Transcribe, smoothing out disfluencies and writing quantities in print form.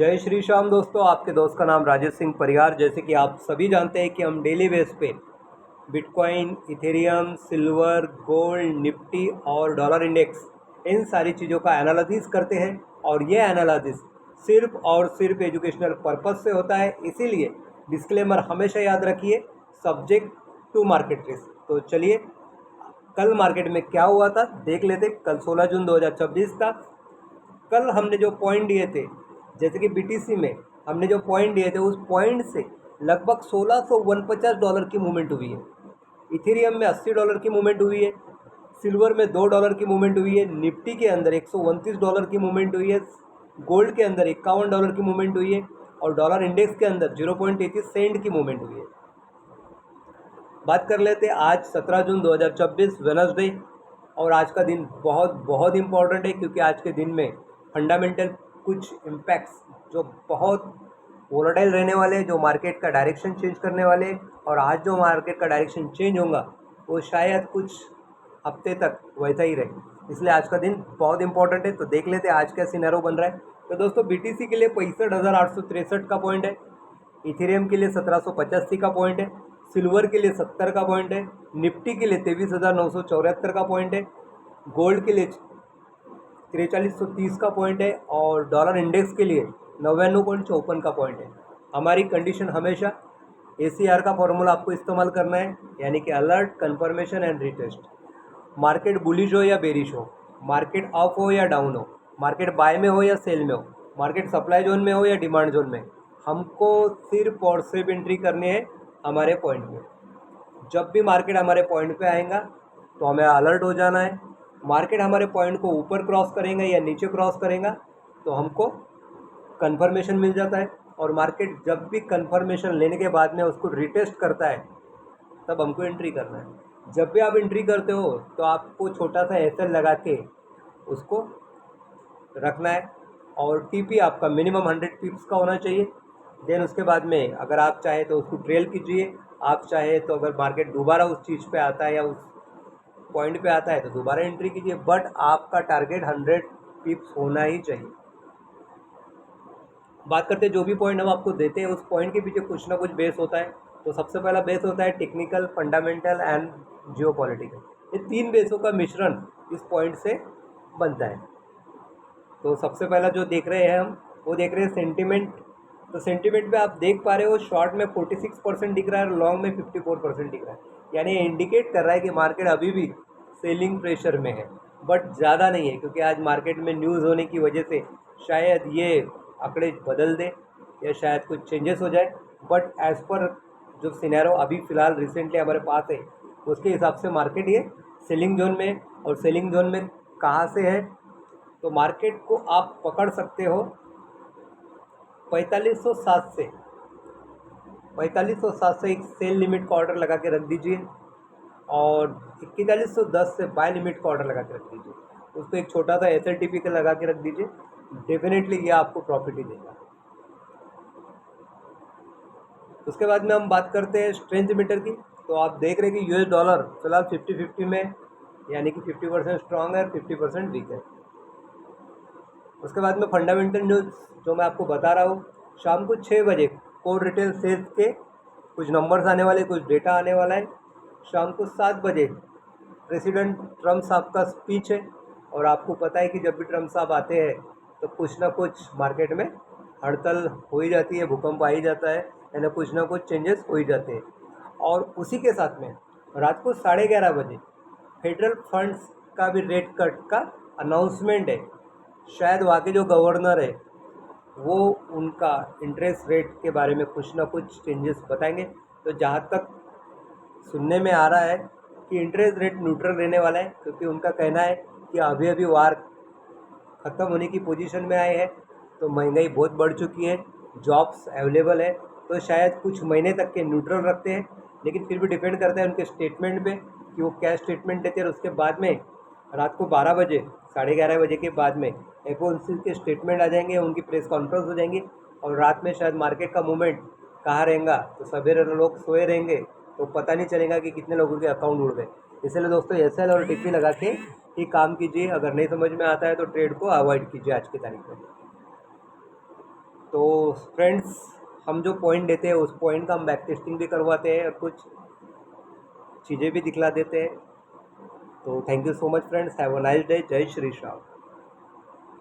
जय श्री श्याम दोस्तों, आपके दोस्त का नाम राजेश सिंह परिहार। जैसे कि आप सभी जानते हैं कि हम डेली बेस पे bitcoin, Ethereum, silver, gold, Nifty और डॉलर इंडेक्स इन सारी चीज़ों का एनालिसिस करते हैं। और ये एनालिसिस सिर्फ और सिर्फ एजुकेशनल पर्पस से होता है, इसीलिए डिस्क्लेमर हमेशा याद रखिए, सब्जेक्ट टू मार्केट रिस्क। तो चलिए, कल मार्केट में क्या हुआ था देख लेते। कल 16 जून 2026 था। कल हमने जो पॉइंट दिए थे, जैसे कि बीटीसी में हमने जो पॉइंट दिए थे, उस पॉइंट से लगभग $1649 की मूवमेंट हुई है। इथेरियम में $80 की मूवमेंट हुई है। सिल्वर में $2 की मूवमेंट हुई है। निफ्टी के अंदर $129 की मूवमेंट हुई है। गोल्ड के अंदर $51 की मूवमेंट हुई है। और डॉलर इंडेक्स के अंदर 0.33 सेंट की मूवमेंट हुई है। बात कर लेते हैं आज 17 जून 2026 वेडनेसडे। और आज का दिन बहुत बहुत इम्पॉर्टेंट है, क्योंकि आज के दिन में फंडामेंटल कुछ इम्पैक्ट्स जो बहुत वोलेटाइल रहने वाले हैं, जो मार्केट का डायरेक्शन चेंज करने वाले हैं। और आज जो मार्केट का डायरेक्शन चेंज होगा वो शायद कुछ हफ्ते तक वैसा ही रहे, इसलिए आज का दिन बहुत इंपॉर्टेंट है। तो देख लेते हैं आज क्या सिनेरियो बन रहा है। तो दोस्तों, बीटीसी के लिए 65,863 का पॉइंट है। इथेरियम के लिए 1785 का पॉइंट है। सिल्वर के लिए 70 का पॉइंट है। निफ्टी के लिए 23,974 का पॉइंट है। गोल्ड के लिए 4330 का पॉइंट है। और डॉलर इंडेक्स के लिए 99.54 का पॉइंट है। हमारी कंडीशन हमेशा ACR का फॉर्मूला आपको इस्तेमाल करना है, यानी कि alert, confirmation and retest. Market bullish हो या बेरिश हो, मार्केट अप हो या डाउन हो, मार्केट बाय में हो या सेल में हो, मार्केट सप्लाई जोन में हो या डिमांड जोन में, हमको सिर्फ और सिर्फ एंट्री करनी है हमारे पॉइंट में। जब भी मार्केट हमारे पॉइंट पे आएगा तो हमें अलर्ट हो जाना है। मार्केट हमारे पॉइंट को ऊपर क्रॉस करेंगे या नीचे क्रॉस करेगा तो हमको कन्फर्मेशन मिल जाता है। और मार्केट जब भी कन्फर्मेशन लेने के बाद में उसको रिटेस्ट करता है, तब हमको एंट्री करना है। जब भी आप एंट्री करते हो तो आपको छोटा सा एसएल लगा के उसको रखना है। और टीपी आपका मिनिमम 100 पिप्स का होना चाहिए। देन उसके बाद में अगर आप चाहे तो उसको ट्रेल कीजिए। आप चाहे तो अगर मार्केट दोबारा उस चीज़ पे आता है या उस पॉइंट पे आता है तो दोबारा एंट्री कीजिए, बट आपका टारगेट 100 पिप्स होना ही चाहिए। बात करते हैं, जो भी पॉइंट हम आपको देते हैं उस पॉइंट के पीछे कुछ ना कुछ बेस होता है। तो सबसे पहला बेस होता है टेक्निकल, फंडामेंटल एंड जियोपॉलिटिकल। ये तीन बेसों का मिश्रण इस पॉइंट से बनता है। तो सबसे पहला जो देख रहे हैं हम, वो देख रहे हैं सेंटिमेंट। तो सेंटिमेंट पे आप देख पा रहे हो, शॉर्ट में 46% दिख रहा है और लॉन्ग में 54% दिख रहा है। यानी ये इंडिकेट कर रहा है कि मार्केट अभी भी सेलिंग प्रेशर में है, बट ज़्यादा नहीं है, क्योंकि आज मार्केट में न्यूज़ होने की वजह से शायद ये आंकड़े बदल दे या शायद कुछ चेंजेस हो जाए। बट एज़ पर जो सिनेरियो अभी फ़िलहाल रिसेंटली हमारे पास है, उसके हिसाब से मार्केट ये सेलिंग जोन में है। और सेलिंग जोन में कहाँ से है, तो मार्केट को आप पकड़ सकते हो 4507 से। 4507 से एक सेल लिमिट का ऑर्डर लगा के रख दीजिए, और 4110 से बाय लिमिट का ऑर्डर लगा के रख दीजिए। उसको एक छोटा सा SLTP का लगा के रख दीजिए। डेफिनेटली ये आपको प्रॉफिट ही देगा। उसके बाद में हम बात करते हैं स्ट्रेंथ मीटर की। तो आप देख रहे हैं कि US डॉलर फिलहाल 50-50 में, यानी कि 50% स्ट्रांग है और 50% वीक है। उसके बाद में फंडामेंटल न्यूज़ जो मैं आपको बता रहा हूँ, शाम को 6 बजे कोर रिटेल सेल्स के कुछ नंबर्स आने वाले, कुछ डेटा आने वाला है। शाम को 7 बजे प्रेसिडेंट ट्रम्प साहब का स्पीच है। और आपको पता है कि जब भी ट्रम्प साहब आते हैं तो कुछ ना कुछ मार्केट में हड़ताल हो ही जाती है, भूकंप आ ही जाता है, यानी कुछ ना कुछ चेंजेस हो ही जाते हैं। और उसी के साथ में रात को 11:30 बजे फेडरल फंड्स का भी रेट कट का अनाउंसमेंट है। शायद वहाँ के जो गवर्नर है वो उनका इंटरेस्ट रेट के बारे में कुछ ना कुछ चेंजेस बताएंगे। तो जहाँ तक सुनने में आ रहा है कि इंटरेस्ट रेट न्यूट्रल रहने वाला है, क्योंकि उनका कहना है कि अभी अभी वार ख़त्म होने की पोजीशन में आए हैं, तो महंगाई बहुत बढ़ चुकी है, जॉब्स अवेलेबल है, तो शायद कुछ महीने तक के न्यूट्रल रखते हैं। लेकिन फिर भी डिपेंड करता है उनके स्टेटमेंट पे कि वो क्या स्टेटमेंट देते हैं। और उसके बाद में रात को 12 बजे, 11:30 बजे के बाद में FOMC के स्टेटमेंट आ जाएंगे, उनकी प्रेस कॉन्फ्रेंस हो जाएंगी। और रात में शायद मार्केट का मूवमेंट कहाँ रहेगा, तो सवेरे लोग सोए रहेंगे, तो पता नहीं चलेगा कि कितने लोगों के अकाउंट उड़ गए। इसलिए दोस्तों, SL और TP लगा के ही काम कीजिए। अगर नहीं समझ में आता है तो ट्रेड को अवॉइड कीजिए आज की तारीख में। तो फ्रेंड्स, हम जो पॉइंट देते हैं उस पॉइंट का हम बैक टेस्टिंग भी करवाते हैं और कुछ चीज़ें भी दिखला देते हैं। तो thank you so much friends, have a nice day, जय श्री श्याम।